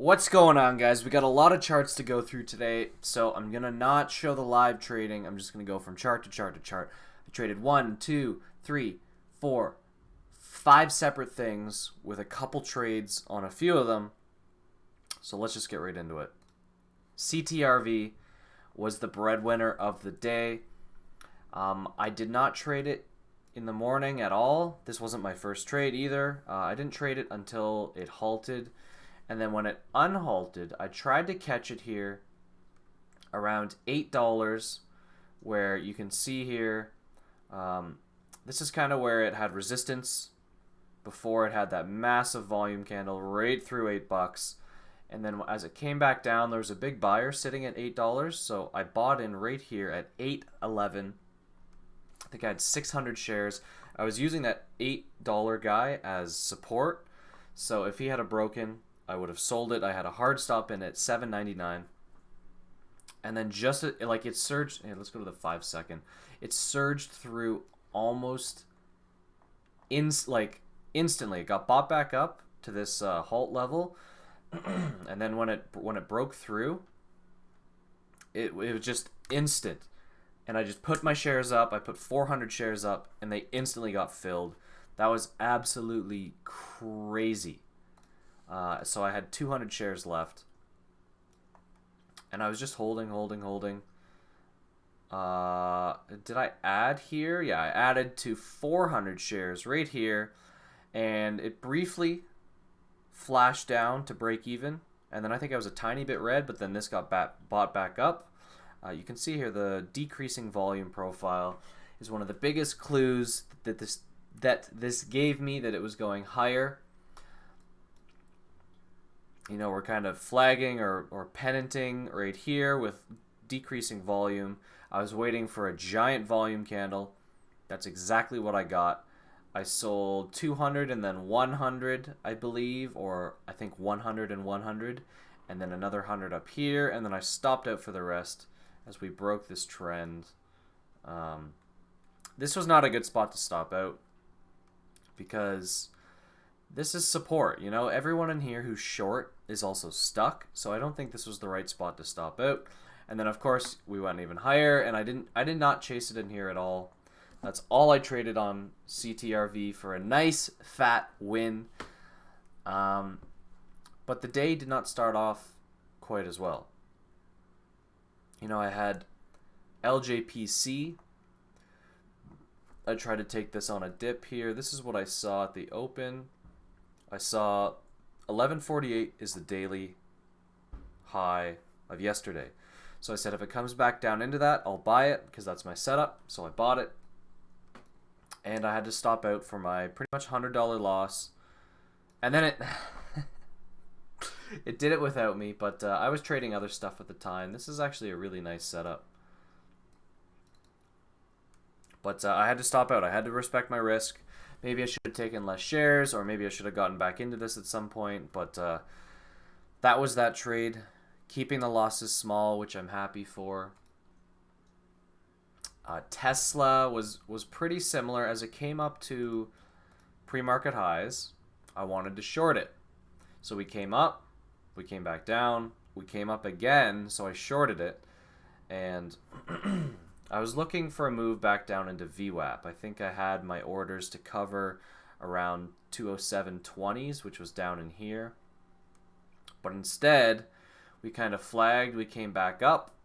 What's going on, guys? We got a lot of charts to go through today, so I'm gonna not show the live trading. I'm just gonna go from chart to chart to chart. I traded 1, 2, 3, 4, 5 separate things with a couple trades on a few of them. So let's just get right into it. CTRV was the breadwinner of the day. I did not trade it in the morning at all. This wasn't my first trade either. I didn't trade it until it halted. And then when it unhalted, I tried to catch it here around $8, where you can see here, this is kind of where it had resistance before it had that massive volume candle right through $8. And then as it came back down, there was a big buyer sitting at $8, so I bought in right here at $8.11. I think I had 600 shares. I was using that $8 guy as support, so if he had a broken, I would have sold it. I had a hard stop in at $7.99, and then just like it surged. Hey, let's go to the 5-second. It surged through almost instantly. It got bought back up to this halt level, and then when it broke through, it was just instant. And I just put my shares up. I put 400 shares up, and they instantly got filled. That was absolutely crazy. So I had 200 shares left, and I was just holding. Did I add here? Yeah, I added to 400 shares right here, and it briefly flashed down to break even, and then I think I was a tiny bit red, but then this got bought back up. You can see here the decreasing volume profile is one of the biggest clues that this gave me that it was going higher. You know, we're kind of flagging or pennanting right here with decreasing volume. I was waiting for a giant volume candle. That's exactly what I got. I sold 200 and then 100, I believe, or I think 100 and 100, and then another 100 up here, and then I stopped out for the rest as we broke this trend. This was not a good spot to stop out because this is support. You know, everyone in here who's short is also stuck, so I don't think this was the right spot to stop out. And then of course we went even higher, and I did not chase it in here at all. That's all I traded on CTRV for a nice fat win. But the day did not start off quite as well. You know, I had LJPC. I tried to take this on a dip here. This is what I saw at the open. I saw 1148 is the daily high of yesterday. So I said if it comes back down into that, I'll buy it because that's my setup. So I bought it. And I had to stop out for my pretty much $100 loss. And then it did it without me, but I was trading other stuff at the time. This is actually a really nice setup. But I had to stop out. I had to respect my risk. Maybe I should have taken less shares, or maybe I should have gotten back into this at some point. But that was that trade. Keeping the losses small, which I'm happy for. Tesla was pretty similar. As it came up to pre-market highs, I wanted to short it. So we came up, we came back down, we came up again, so I shorted it. And I was looking for a move back down into VWAP. I think I had my orders to cover around 207.20s, which was down in here. But instead, we kind of flagged, we came back up,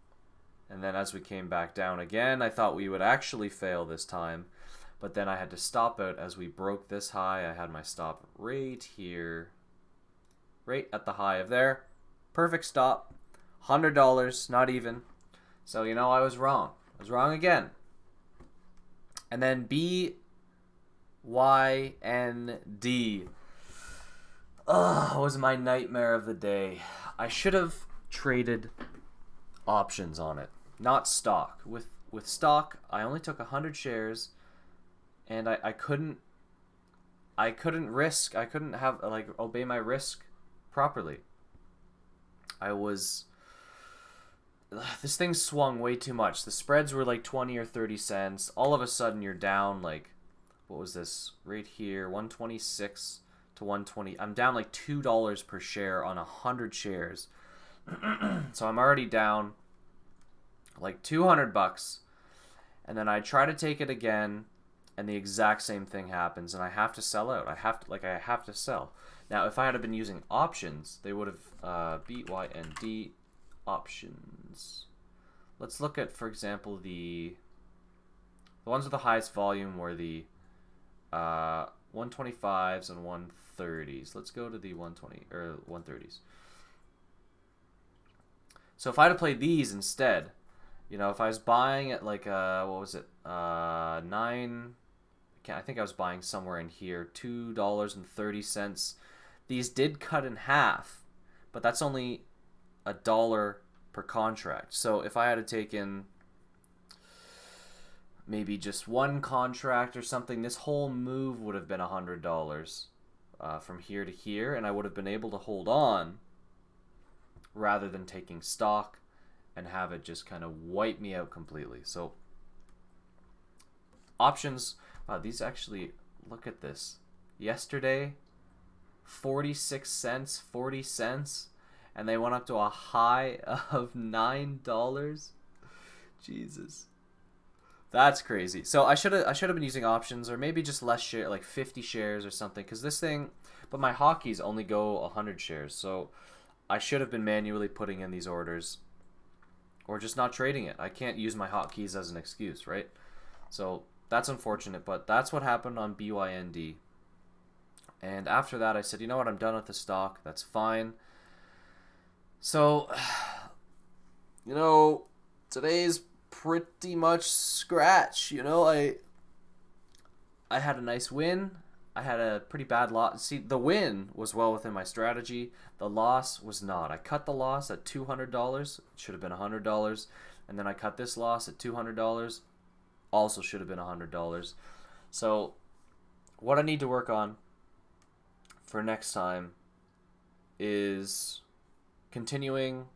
and then as we came back down again, I thought we would actually fail this time. But then I had to stop out as we broke this high. I had my stop right here, right at the high of there. Perfect stop, $100, not even. So, you know, I was wrong. I was wrong again. And then BYND. Was my nightmare of the day. I should have traded options on it, not stock. With stock, I only took 100 shares, and I couldn't risk. I couldn't have obey my risk properly. This thing swung way too much. The spreads were like 20 or 30 cents. All of a sudden, you're down like, what was this right here? 126 to 120. I'm down like $2 per share on 100 shares. So I'm already down like 200 bucks. And then I try to take it again, and the exact same thing happens, and I have to sell out. I have to sell. Now, if I had been using options, they would have BYND options. Let's look at, for example, the ones with the highest volume were the 125s and 130s. Let's go to the 120 or 130s. So if I had played these instead, you know, if I was buying at like what was it, I think I was buying somewhere in here, $2.30. These did cut in half, but that's only $1 per contract. So if I had taken maybe just one contract or something, this whole move would have been $100 from here to here, and I would have been able to hold on rather than taking stock and have it just kind of wipe me out completely. So options, wow, these actually, look at this. Yesterday, 46 cents, 40 cents, and they went up to a high of $9. Jesus. That's crazy. So I should have been using options, or maybe just less share, like 50 shares or something, because this thing, but my hotkeys only go 100 shares, so I should have been manually putting in these orders, or just not trading it. I can't use my hotkeys as an excuse, right? So that's unfortunate, but that's what happened on BYND. And after that, I said, you know what, I'm done with the stock. That's fine. So, you know, today's pretty much scratch. You know, I had a nice win. I had a pretty bad loss. See, the win was well within my strategy. The loss was not. I cut the loss at $200. It should have been $100. And then I cut this loss at $200. Also should have been $100. So what I need to work on for next time is continuing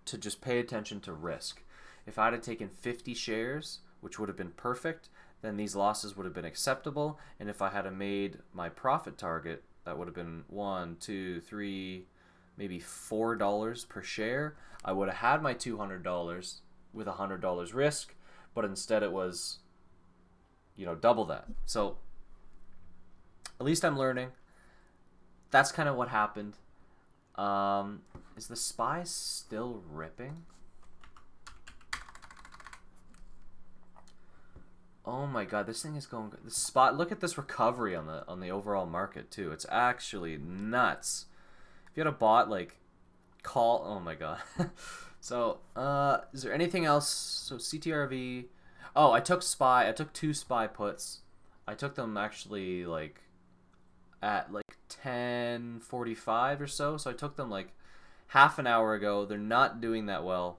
to just pay attention to risk. If I had taken 50 shares, which would have been perfect, then these losses would have been acceptable. And if I had made my profit target, that would have been $1, $2, $3, maybe $4 per share. I would have had my $200 with $100 risk, but instead it was, you know, double that. So at least I'm learning. That's kind of what happened. Is the SPY still ripping? Oh my god, this thing is going good. The spot, look at this recovery on the overall market too. It's actually nuts. If you had a bot like call, oh my god. So, is there anything else? So CTRV. Oh, I took SPY. I took 2 SPY puts. I took them actually like at like 10:45 or so. So I took them like half an hour ago. They're not doing that well,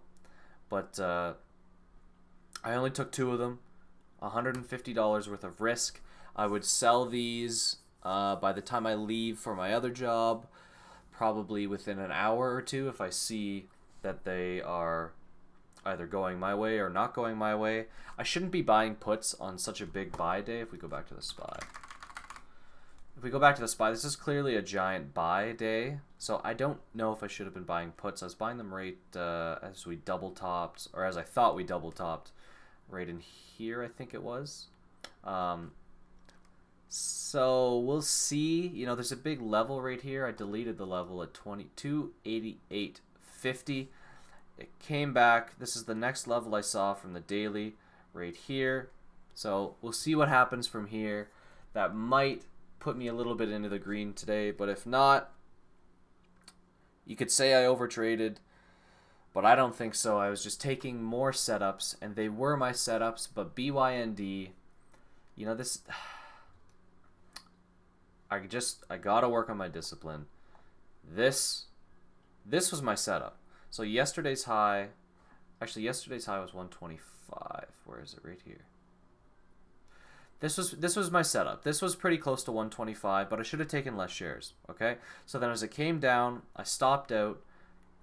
but I only took 2 of them. $150 worth of risk. I would sell these by the time I leave for my other job, probably within an hour or two if I see that they are either going my way or not going my way. I shouldn't be buying puts on such a big buy day. If we go back to the SPY. If we go back to the SPY, this is clearly a giant buy day. So I don't know if I should have been buying puts. I was buying them right as we double topped, or as I thought we double topped. Right in here, I think it was. So we'll see. You know, there's a big level right here. I deleted the level at 2288.50. It came back. This is the next level I saw from the daily right here. So we'll see what happens from here. That might put me a little bit into the green today, but if not, you could say I overtraded. But I don't think so. I was just taking more setups, and they were my setups. But BYND, you know, this, I gotta work on my discipline. This was my setup. So yesterday's high, actually yesterday's high was 125. Where is it? Right here. This was my setup. This was pretty close to 125, but I should have taken less shares. Okay. So then as it came down, I stopped out,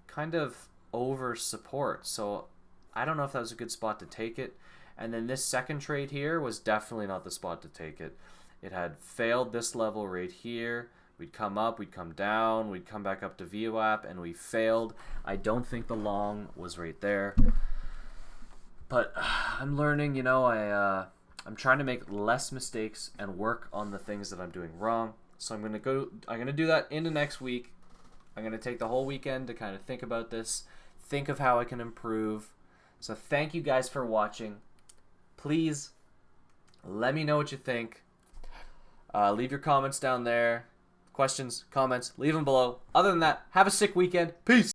kind of over support, so I don't know if that was a good spot to take it. And then this second trade here was definitely not the spot to take it. It had failed this level right here, We'd come up, we'd come down, we'd come back up to VWAP, and we failed. I don't think the long was right there. But I'm learning, you know, I'm trying to make less mistakes and work on the things that I'm doing wrong. So I'm gonna do that into next week. I'm gonna take the whole weekend to kind of think about this, think of how I can improve. So thank you guys for watching. Please let me know what you think. Leave your comments down there. Questions, comments, leave them below. Other than that, have a sick weekend. Peace.